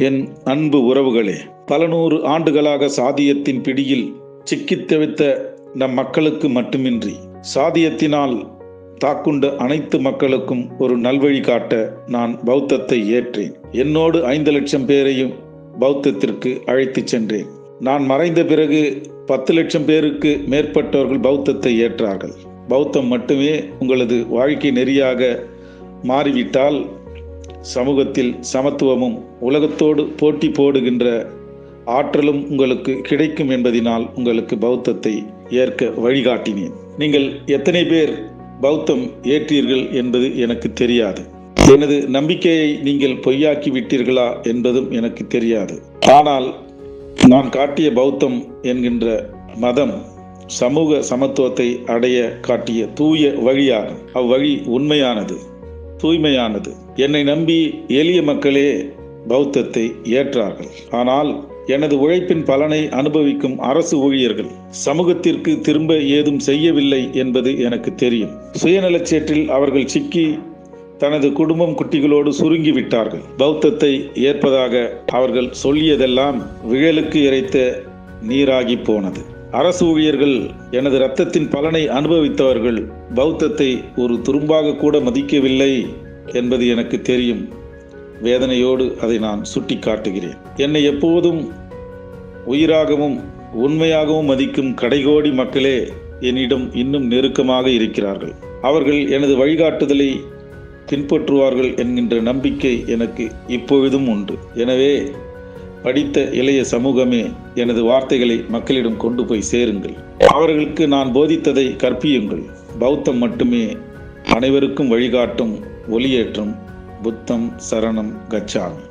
என் அன்பு உறவுகளே, பல நூறு ஆண்டுகளாக சாதியத்தின் பிடியில் சிக்கித் தவித்த நம் மக்களுக்கு மட்டுமின்றி சாதியத்தினால் தாக்குண்ட அனைத்து மக்களுக்கும் ஒரு நல்வழி காட்ட நான் பௌத்தத்தை ஏற்றேன். என்னோடு 5 லட்சம் பேரையும் பௌத்தத்திற்கு அழைத்துச் சென்றேன். நான் மறைந்த பிறகு 10 லட்சம் பேருக்கு மேற்பட்டவர்கள் பௌத்தத்தை ஏற்றார்கள். பௌத்தம் மட்டுமே உங்களது வாழ்க்கை நெறியாக மாறிவிட்டால் சமூகத்தில் சமத்துவமும் உலகத்தோடு போட்டி போடுகின்ற ஆற்றலும் உங்களுக்கு கிடைக்கும் என்பதினால் உங்களுக்கு பௌத்தத்தை ஏற்க வழிகாட்டினேன். நீங்கள் எத்தனை பேர் பௌத்தம் ஏற்றீர்கள் என்பது எனக்கு தெரியாது. எனது நம்பிக்கையை நீங்கள் பொய்யாக்கி விட்டீர்களா என்பதும் எனக்கு தெரியாது. ஆனால் நான் காட்டிய பௌத்தம் என்கின்ற மதம் சமூக சமத்துவத்தை அடைய காட்டிய தூய வழியாகும். அவ்வழி உண்மையானது, தூய்மையானது. என்னை நம்பி எளிய மக்களே பௌத்தத்தை ஏற்றார்கள். ஆனால் எனது உழைப்பின் பலனை அனுபவிக்கும் அரசு ஊழியர்கள் சமூகத்திற்கு திரும்ப ஏதும் செய்யவில்லை என்பது எனக்கு தெரியும். சுயநலச்சேற்றில் அவர்கள் சிக்கி தனது குடும்பம் குட்டிகளோடு சுருங்கிவிட்டார்கள். பௌத்தத்தை ஏற்பதாக அவர்கள் சொல்லியதெல்லாம் விழலுக்கு இறைத்த நீராகி போனது. அரசு ஊழியர்கள், எனது இரத்தத்தின் பலனை அனுபவித்தவர்கள் பௌத்தத்தை ஒரு துரும்பாக கூட மதிக்கவில்லை என்பது எனக்கு தெரியும். வேதனையோடு அதை நான் சுட்டி காட்டுகிறேன். என்னை எப்போதும் உயிராகவும் உண்மையாகவும் மதிக்கும் கடைகோடி மக்களே என்னிடம் இன்னும் நெருக்கமாக இருக்கிறார்கள். அவர்கள் எனது வழிகாட்டுதலை பின்பற்றுவார்கள் என்கின்ற நம்பிக்கை எனக்கு இப்பொழுதும் உண்டு. எனவே படித்த இளைய சமூகமே, எனது வார்த்தைகளை மக்களிடம் கொண்டு போய் சேருங்கள். அவர்களுக்கு நான் போதித்ததை கற்பியுங்கள். பௌத்தம் மட்டுமே அனைவருக்கும் வழிகாட்டும் ஒளியேற்றும். புத்தம் சரணம் கச்சாமி.